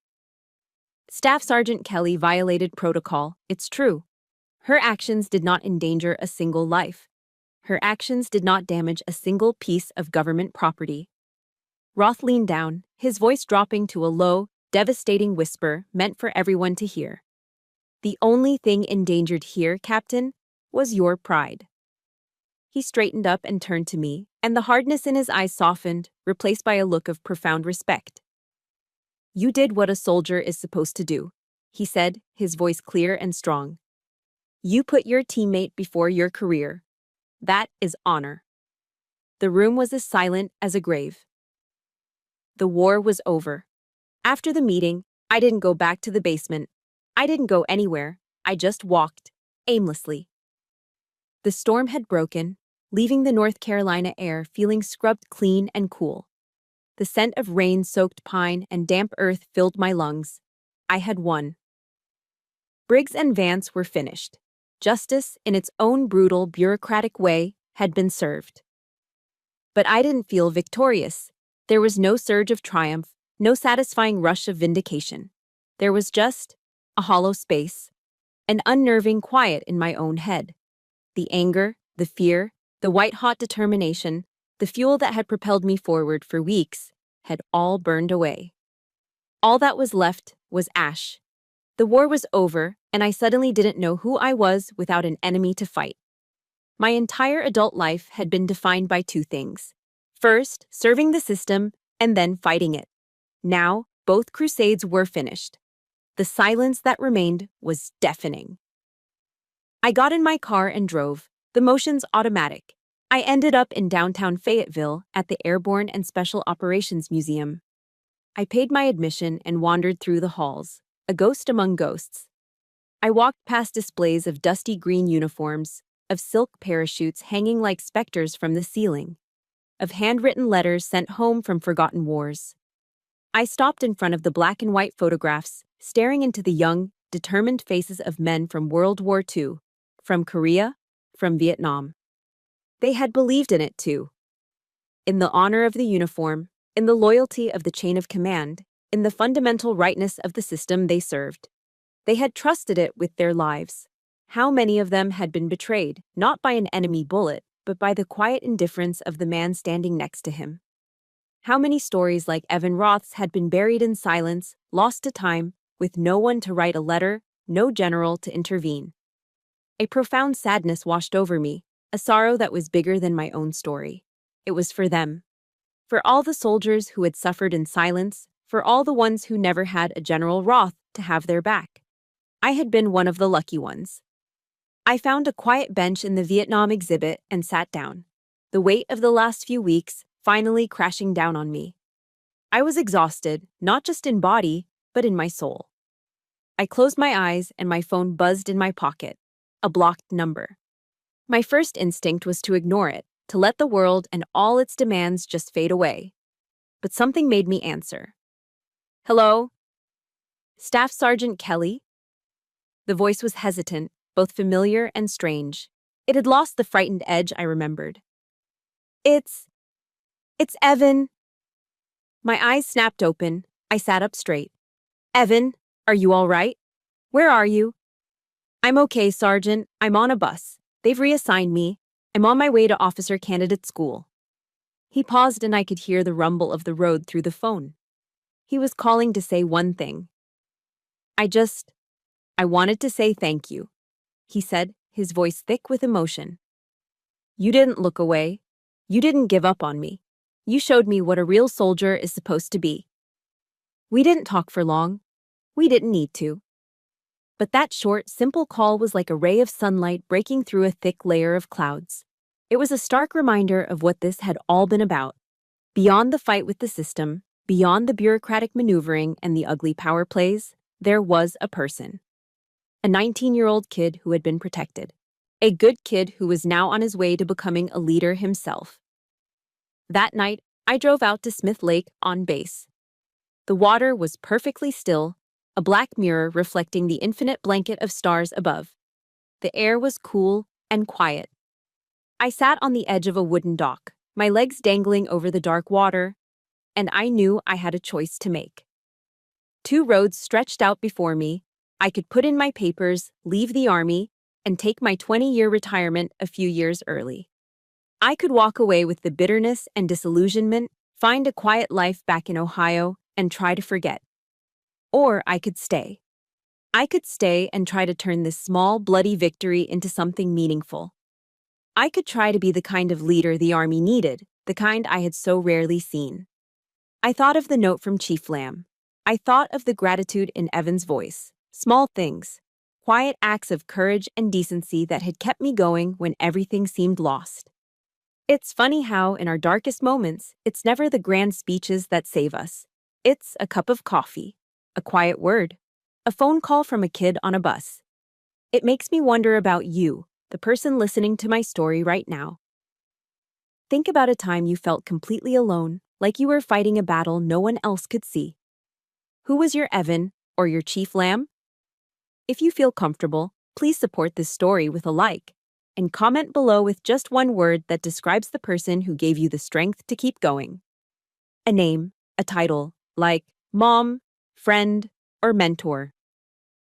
Staff Sergeant Kelly violated protocol, it's true. Her actions did not endanger a single life. Her actions did not damage a single piece of government property. Roth leaned down, his voice dropping to a low, devastating whisper meant for everyone to hear. The only thing endangered here, Captain, was your pride. He straightened up and turned to me, and the hardness in his eyes softened, replaced by a look of profound respect. You did what a soldier is supposed to do, he said, his voice clear and strong. You put your teammate before your career. That is honor. The room was as silent as a grave. The war was over. After the meeting, I didn't go back to the basement. I didn't go anywhere. I just walked, aimlessly. The storm had broken, leaving the North Carolina air feeling scrubbed clean and cool. The scent of rain-soaked pine and damp earth filled my lungs. I had won. Briggs and Vance were finished. Justice, in its own brutal, bureaucratic way, had been served. But I didn't feel victorious. There was no surge of triumph, no satisfying rush of vindication. There was just a hollow space, an unnerving quiet in my own head. The anger, the fear, the white-hot determination, the fuel that had propelled me forward for weeks, had all burned away. All that was left was ash. The war was over, and I suddenly didn't know who I was without an enemy to fight. My entire adult life had been defined by two things. First, serving the system, and then fighting it. Now, both crusades were finished. The silence that remained was deafening. I got in my car and drove, the motions automatic. I ended up in downtown Fayetteville at the Airborne and Special Operations Museum. I paid my admission and wandered through the halls, a ghost among ghosts. I walked past displays of dusty green uniforms, of silk parachutes hanging like specters from the ceiling, of handwritten letters sent home from forgotten wars. I stopped in front of the black and white photographs, staring into the young, determined faces of men from World War II, from Korea, from Vietnam. They had believed in it too. In the honor of the uniform, in the loyalty of the chain of command, in the fundamental rightness of the system they served. They had trusted it with their lives. How many of them had been betrayed, not by an enemy bullet, but by the quiet indifference of the man standing next to him? How many stories like Evan Roth's had been buried in silence, lost to time, with no one to write a letter, no general to intervene? A profound sadness washed over me, a sorrow that was bigger than my own story. It was for them. For all the soldiers who had suffered in silence, for all the ones who never had a General Roth to have their back. I had been one of the lucky ones. I found a quiet bench in the Vietnam exhibit and sat down, the weight of the last few weeks finally crashing down on me. I was exhausted, not just in body, but in my soul. I closed my eyes and my phone buzzed in my pocket. A blocked number. My first instinct was to ignore it, to let the world and all its demands just fade away. But something made me answer. Hello? Staff Sergeant Kelly? The voice was hesitant, both familiar and strange. It had lost the frightened edge I remembered. It's Evan. My eyes snapped open. I sat up straight. Evan, are you all right? Where are you? I'm okay, Sergeant. I'm on a bus. They've reassigned me. I'm on my way to officer candidate school. He paused and I could hear the rumble of the road through the phone. He was calling to say one thing. I wanted to say thank you, he said, his voice thick with emotion. You didn't look away. You didn't give up on me. You showed me what a real soldier is supposed to be. We didn't talk for long. We didn't need to. But that short, simple call was like a ray of sunlight breaking through a thick layer of clouds. It was a stark reminder of what this had all been about. Beyond the fight with the system, beyond the bureaucratic maneuvering and the ugly power plays, there was a person. A 19-year-old kid who had been protected. A good kid who was now on his way to becoming a leader himself. That night, I drove out to Smith Lake on base. The water was perfectly still, a black mirror reflecting the infinite blanket of stars above. The air was cool and quiet. I sat on the edge of a wooden dock, my legs dangling over the dark water, and I knew I had a choice to make. Two roads stretched out before me. I could put in my papers, leave the Army, and take my 20-year retirement a few years early. I could walk away with the bitterness and disillusionment, find a quiet life back in Ohio, and try to forget. Or I could stay. I could stay and try to turn this small, bloody victory into something meaningful. I could try to be the kind of leader the Army needed, the kind I had so rarely seen. I thought of the note from Chief Lamb. I thought of the gratitude in Evan's voice. Small things, quiet acts of courage and decency that had kept me going when everything seemed lost. It's funny how, in our darkest moments, it's never the grand speeches that save us. It's a cup of coffee, a quiet word, a phone call from a kid on a bus. It makes me wonder about you, the person listening to my story right now. Think about a time you felt completely alone, like you were fighting a battle no one else could see. Who was your Evan or your Chief Lamb? If you feel comfortable, please support this story with a like, and comment below with just one word that describes the person who gave you the strength to keep going. A name, a title, like mom, friend, or mentor.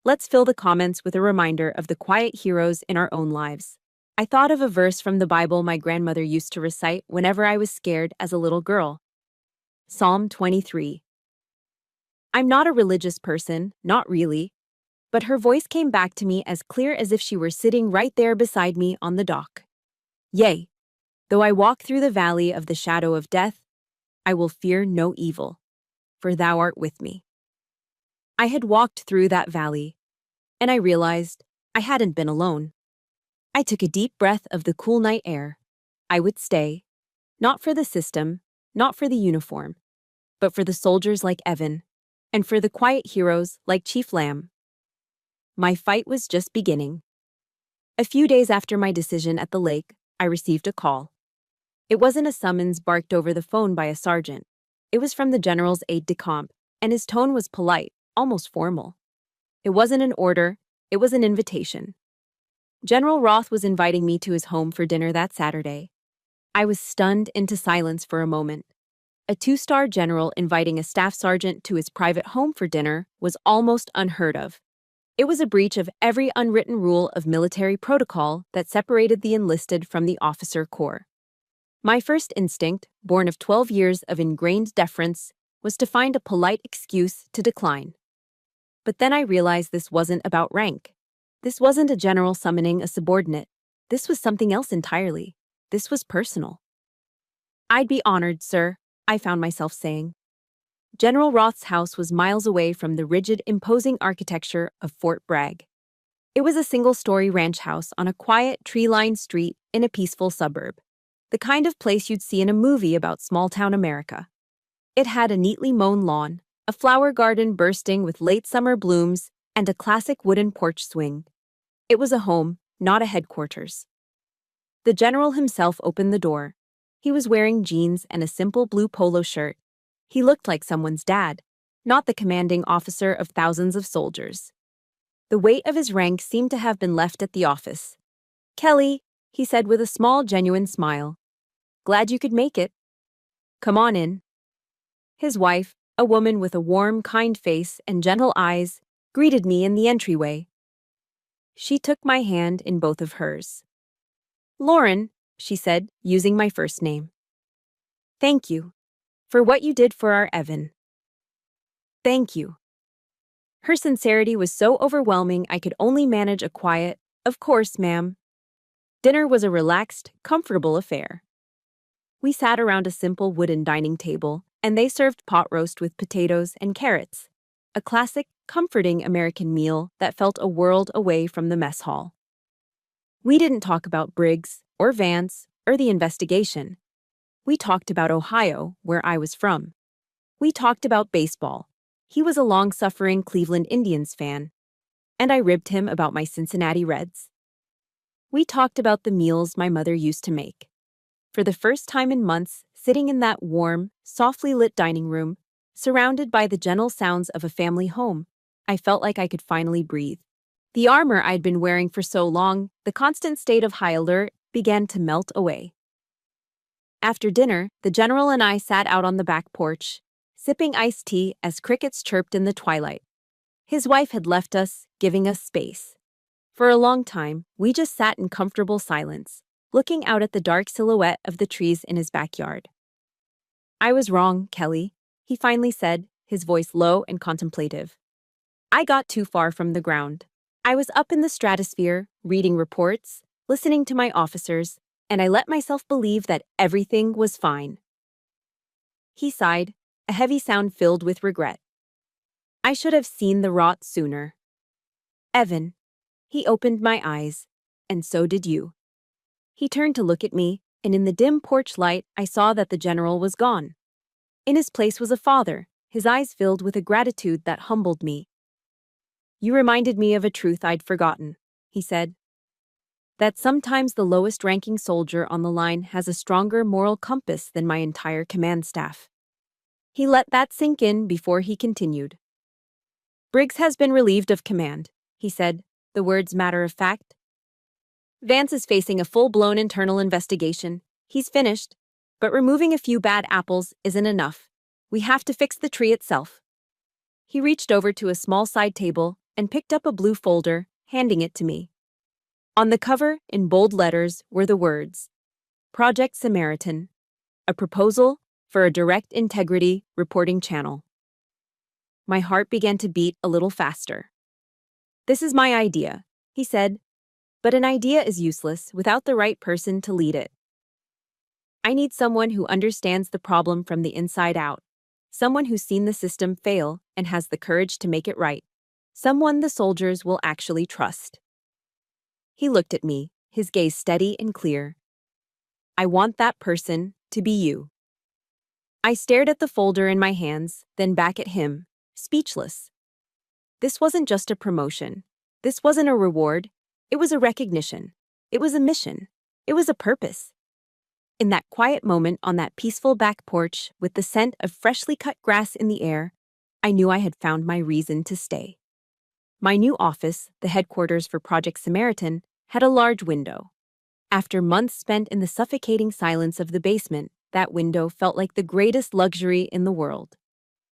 Let's fill the comments with a reminder of the quiet heroes in our own lives. I thought of a verse from the Bible my grandmother used to recite whenever I was scared as a little girl. Psalm 23. I'm not a religious person, not really, but her voice came back to me as clear as if she were sitting right there beside me on the dock. Yea, though I walk through the valley of the shadow of death, I will fear no evil, for thou art with me. I had walked through that valley, and I realized I hadn't been alone. I took a deep breath of the cool night air. I would stay, not for the system, not for the uniform, but for the soldiers like Evan, and for the quiet heroes like Chief Lamb. My fight was just beginning. A few days after my decision at the lake, I received a call. It wasn't a summons barked over the phone by a sergeant. It was from the general's aide-de-camp, and his tone was polite, almost formal. It wasn't an order, it was an invitation. General Roth was inviting me to his home for dinner that Saturday. I was stunned into silence for a moment. A two-star general inviting a staff sergeant to his private home for dinner was almost unheard of. It was a breach of every unwritten rule of military protocol that separated the enlisted from the officer corps. My first instinct, born of 12 years of ingrained deference, was to find a polite excuse to decline. But then I realized this wasn't about rank. This wasn't a general summoning a subordinate. This was something else entirely. This was personal. I'd be honored, sir, I found myself saying. General Roth's house was miles away from the rigid, imposing architecture of Fort Bragg. It was a single-story ranch house on a quiet, tree-lined street in a peaceful suburb. The kind of place you'd see in a movie about small-town America. It had a neatly mown lawn, a flower garden bursting with late summer blooms, and a classic wooden porch swing. It was a home, not a headquarters. The general himself opened the door. He was wearing jeans and a simple blue polo shirt. He looked like someone's dad, not the commanding officer of thousands of soldiers. The weight of his rank seemed to have been left at the office. "Kelly," he said with a small, genuine smile. "Glad you could make it. Come on in." His wife, a woman with a warm, kind face and gentle eyes, greeted me in the entryway. She took my hand in both of hers. "Lauren," she said, using my first name. "Thank you for what you did for our Evan." "Thank you." Her sincerity was so overwhelming I could only manage a quiet, "Of course, ma'am." Dinner was a relaxed, comfortable affair. We sat around a simple wooden dining table, and they served pot roast with potatoes and carrots, a classic, comforting American meal that felt a world away from the mess hall. We didn't talk about Briggs, or Vance, or the investigation. We talked about Ohio, where I was from. We talked about baseball. He was a long-suffering Cleveland Indians fan, and I ribbed him about my Cincinnati Reds. We talked about the meals my mother used to make. For the first time in months, sitting in that warm, softly lit dining room, surrounded by the gentle sounds of a family home, I felt like I could finally breathe. The armor I'd been wearing for so long, the constant state of high alert, began to melt away. After dinner, the general and I sat out on the back porch, sipping iced tea as crickets chirped in the twilight. His wife had left us, giving us space. For a long time, we just sat in comfortable silence, looking out at the dark silhouette of the trees in his backyard. "I was wrong, Kelly," he finally said, his voice low and contemplative. "I got too far from the ground. I was up in the stratosphere, reading reports, listening to my officers, and I let myself believe that everything was fine." He sighed, a heavy sound filled with regret. "I should have seen the rot sooner. Evan." He opened my eyes, "And so did you." He turned to look at me, and in the dim porch light, I saw that the general was gone. In his place was a father, his eyes filled with a gratitude that humbled me. "You reminded me of a truth I'd forgotten," he said. "That sometimes the lowest-ranking soldier on the line has a stronger moral compass than my entire command staff." He let that sink in before he continued. "Briggs has been relieved of command," he said, the words matter of fact. "Vance is facing a full-blown internal investigation. He's finished, but removing a few bad apples isn't enough. We have to fix the tree itself." He reached over to a small side table and picked up a blue folder, handing it to me. On the cover, in bold letters, were the words, "Project Samaritan, a proposal for a direct integrity reporting channel." My heart began to beat a little faster. "This is my idea," he said, "but an idea is useless without the right person to lead it. I need someone who understands the problem from the inside out, someone who's seen the system fail and has the courage to make it right, someone the soldiers will actually trust." He looked at me, his gaze steady and clear. "I want that person to be you." I stared at the folder in my hands, then back at him, speechless. This wasn't just a promotion. This wasn't a reward. It was a recognition. It was a mission. It was a purpose. In that quiet moment on that peaceful back porch, with the scent of freshly cut grass in the air, I knew I had found my reason to stay. My new office, the headquarters for Project Samaritan, had a large window. After months spent in the suffocating silence of the basement, that window felt like the greatest luxury in the world.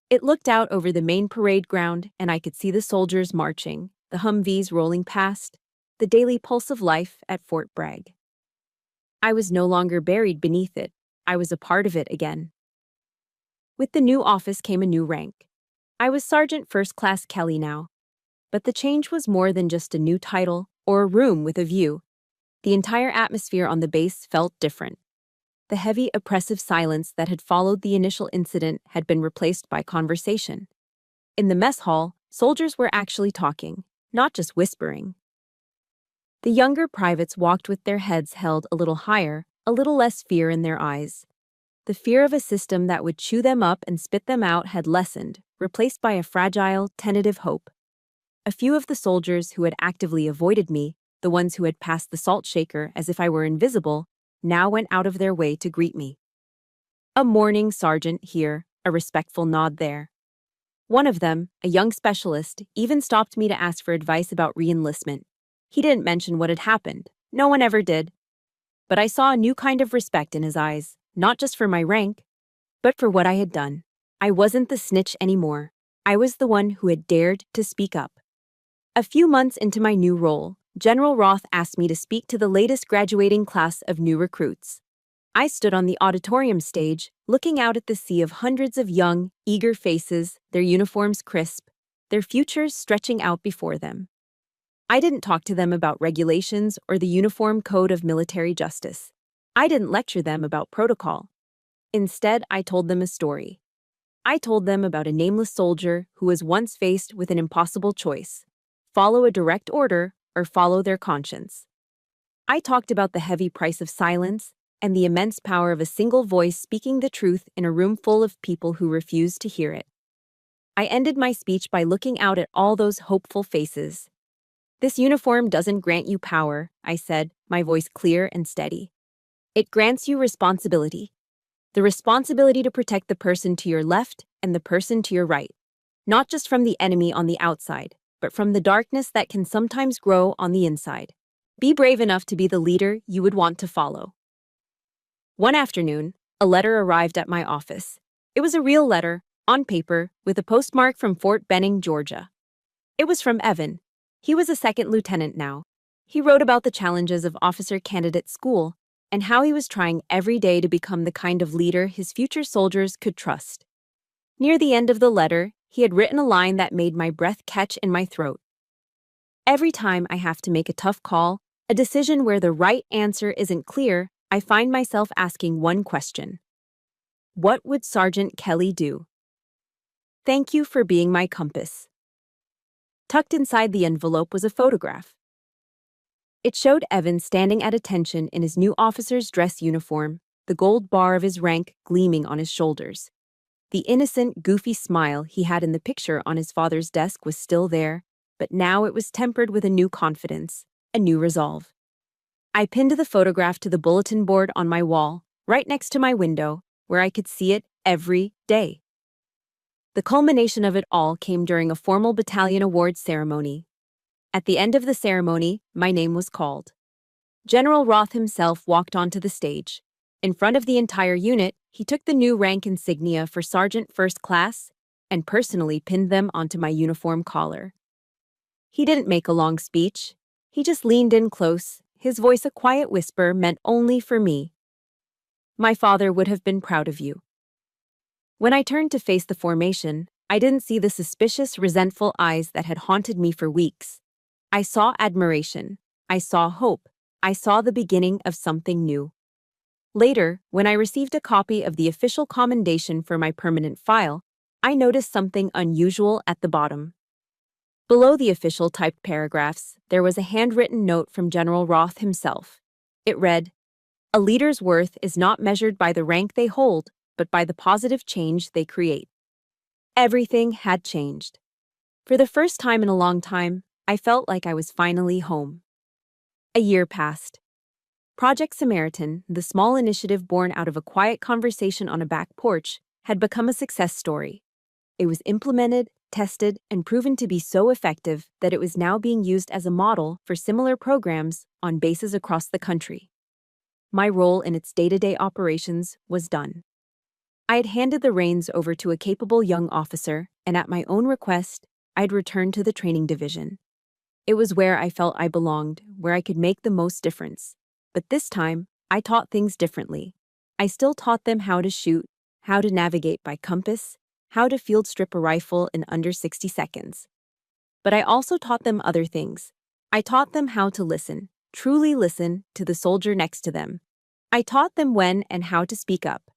It looked out over the main parade ground, and I could see the soldiers marching, the Humvees rolling past, the daily pulse of life at Fort Bragg. I was no longer buried beneath it. I was a part of it again. With the new office came a new rank. I was Sergeant First Class Kelly now. But the change was more than just a new title or a room with a view. The entire atmosphere on the base felt different. The heavy, oppressive silence that had followed the initial incident had been replaced by conversation. In the mess hall, soldiers were actually talking, not just whispering. The younger privates walked with their heads held a little higher, a little less fear in their eyes. The fear of a system that would chew them up and spit them out had lessened, replaced by a fragile, tentative hope. A few of the soldiers who had actively avoided me, the ones who had passed the salt shaker as if I were invisible, now went out of their way to greet me. A morning sergeant here, a respectful nod there. One of them, a young specialist, even stopped me to ask for advice about re-enlistment. He didn't mention what had happened. No one ever did. But I saw a new kind of respect in his eyes, not just for my rank, but for what I had done. I wasn't the snitch anymore. I was the one who had dared to speak up. A few months into my new role, General Roth asked me to speak to the latest graduating class of new recruits. I stood on the auditorium stage, looking out at the sea of hundreds of young, eager faces, their uniforms crisp, their futures stretching out before them. I didn't talk to them about regulations or the Uniform Code of Military Justice. I didn't lecture them about protocol. Instead, I told them a story. I told them about a nameless soldier who was once faced with an impossible choice: follow a direct order or follow their conscience. I talked about the heavy price of silence and the immense power of a single voice speaking the truth in a room full of people who refused to hear it. I ended my speech by looking out at all those hopeful faces. "This uniform doesn't grant you power," I said, my voice clear and steady. "It grants you responsibility. The responsibility to protect the person to your left and the person to your right, not just from the enemy on the outside, but from the darkness that can sometimes grow on the inside. Be brave enough to be the leader you would want to follow." One afternoon, a letter arrived at my office. It was a real letter, on paper, with a postmark from Fort Benning, Georgia. It was from Evan. He was a second lieutenant now. He wrote about the challenges of officer candidate school and how he was trying every day to become the kind of leader his future soldiers could trust. Near the end of the letter, he had written a line that made my breath catch in my throat. "Every time I have to make a tough call, a decision where the right answer isn't clear, I find myself asking one question. What would Sergeant Kelly do? Thank you for being my compass." Tucked inside the envelope was a photograph. It showed Evan standing at attention in his new officer's dress uniform, the gold bar of his rank gleaming on his shoulders. The innocent, goofy smile he had in the picture on his father's desk was still there, but now it was tempered with a new confidence, a new resolve. I pinned the photograph to the bulletin board on my wall, right next to my window, where I could see it every day. The culmination of it all came during a formal battalion awards ceremony. At the end of the ceremony, my name was called. General Roth himself walked onto the stage. In front of the entire unit, he took the new rank insignia for Sergeant First Class and personally pinned them onto my uniform collar. He didn't make a long speech. He just leaned in close, his voice a quiet whisper meant only for me. "My father would have been proud of you." When I turned to face the formation, I didn't see the suspicious, resentful eyes that had haunted me for weeks. I saw admiration. I saw hope. I saw the beginning of something new. Later, when I received a copy of the official commendation for my permanent file, I noticed something unusual at the bottom. Below the official typed paragraphs, there was a handwritten note from General Roth himself. It read, "A leader's worth is not measured by the rank they hold, but by the positive change they create." Everything had changed. For the first time in a long time, I felt like I was finally home. A year passed. Project Samaritan, the small initiative born out of a quiet conversation on a back porch, had become a success story. It was implemented, tested, and proven to be so effective that it was now being used as a model for similar programs on bases across the country. My role in its day-to-day operations was done. I had handed the reins over to a capable young officer, and at my own request, I'd returned to the training division. It was where I felt I belonged, where I could make the most difference. But this time, I taught things differently. I still taught them how to shoot, how to navigate by compass, how to field strip a rifle in under 60 seconds. But I also taught them other things. I taught them how to listen, truly listen, to the soldier next to them. I taught them when and how to speak up.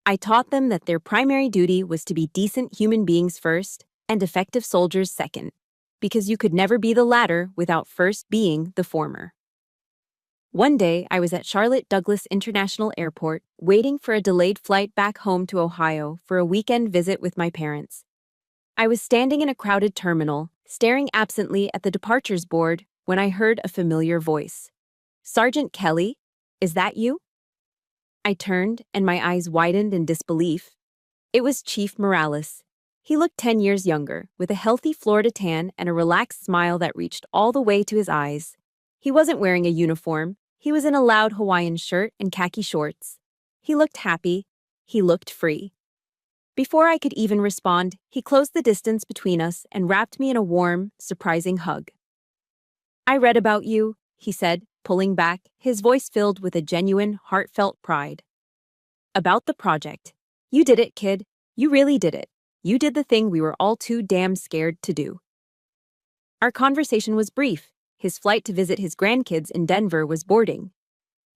I taught them that their primary duty was to be decent human beings first and effective soldiers second, because you could never be the latter without first being the former. One day, I was at Charlotte Douglas International Airport, waiting for a delayed flight back home to Ohio for a weekend visit with my parents. I was standing in a crowded terminal, staring absently at the departures board, when I heard a familiar voice. "Sergeant Kelly, is that you?" I turned, and my eyes widened in disbelief. It was Chief Morales. He looked 10 years younger, with a healthy Florida tan and a relaxed smile that reached all the way to his eyes. He wasn't wearing a uniform. He was in a loud Hawaiian shirt and khaki shorts. He looked happy. He looked free. Before I could even respond, he closed the distance between us and wrapped me in a warm, surprising hug. "I read about you," he said, pulling back, his voice filled with a genuine, heartfelt pride. "About the project. You did it, kid. You really did it. You did the thing we were all too damn scared to do." Our conversation was brief. His flight to visit his grandkids in Denver was boarding.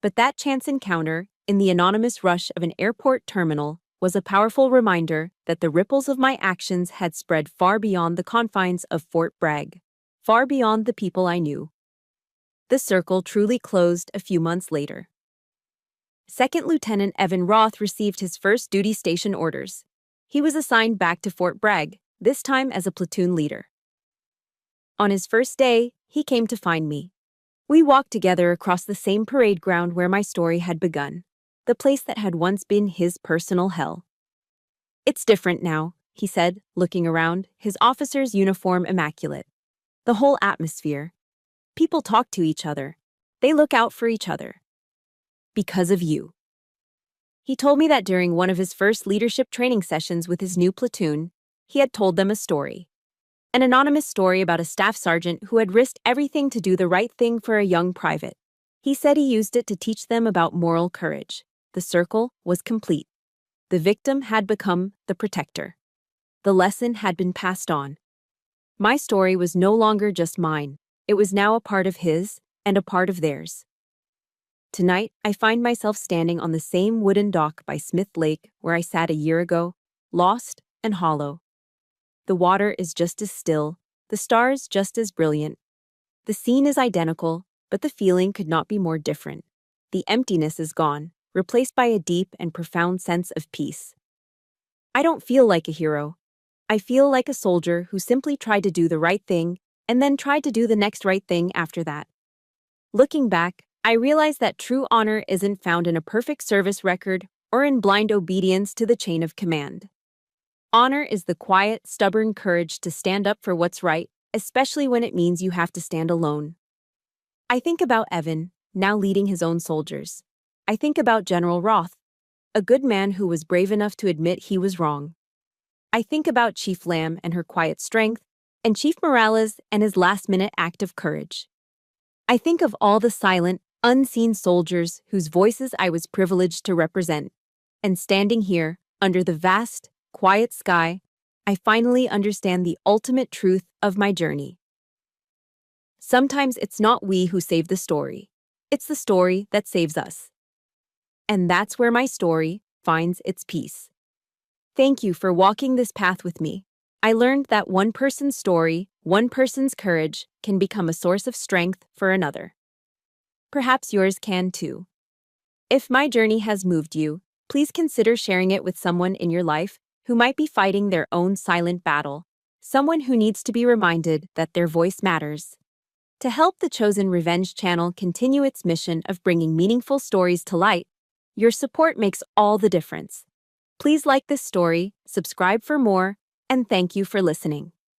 But that chance encounter, in the anonymous rush of an airport terminal, was a powerful reminder that the ripples of my actions had spread far beyond the confines of Fort Bragg, far beyond the people I knew. The circle truly closed a few months later. Second Lieutenant Evan Roth received his first duty station orders. He was assigned back to Fort Bragg, this time as a platoon leader. On his first day, he came to find me. We walked together across the same parade ground where my story had begun, the place that had once been his personal hell. "It's different now," he said, looking around, his officer's uniform immaculate. "The whole atmosphere. People talk to each other. They look out for each other. Because of you." He told me that during one of his first leadership training sessions with his new platoon, he had told them a story. An anonymous story about a staff sergeant who had risked everything to do the right thing for a young private. He said he used it to teach them about moral courage. The circle was complete. The victim had become the protector. The lesson had been passed on. My story was no longer just mine. It was now a part of his and a part of theirs. Tonight, I find myself standing on the same wooden dock by Smith Lake where I sat a year ago, lost and hollow. The water is just as still, the stars just as brilliant. The scene is identical, but the feeling could not be more different. The emptiness is gone, replaced by a deep and profound sense of peace. I don't feel like a hero. I feel like a soldier who simply tried to do the right thing and then tried to do the next right thing after that. Looking back, I realize that true honor isn't found in a perfect service record or in blind obedience to the chain of command. Honor is the quiet, stubborn courage to stand up for what's right, especially when it means you have to stand alone. I think about Evan, now leading his own soldiers. I think about General Roth, a good man who was brave enough to admit he was wrong. I think about Chief Lamb and her quiet strength, and Chief Morales and his last-minute act of courage. I think of all the silent, unseen soldiers whose voices I was privileged to represent. And standing here, under the vast, quiet sky, I finally understand the ultimate truth of my journey. Sometimes it's not we who save the story. It's the story that saves us. And that's where my story finds its peace. Thank you for walking this path with me. I learned that one person's story, one person's courage, can become a source of strength for another. Perhaps yours can too. If my journey has moved you, please consider sharing it with someone in your life who might be fighting their own silent battle, someone who needs to be reminded that their voice matters. To help the Chosen Revenge channel continue its mission of bringing meaningful stories to light, your support makes all the difference. Please like this story, subscribe for more, and thank you for listening.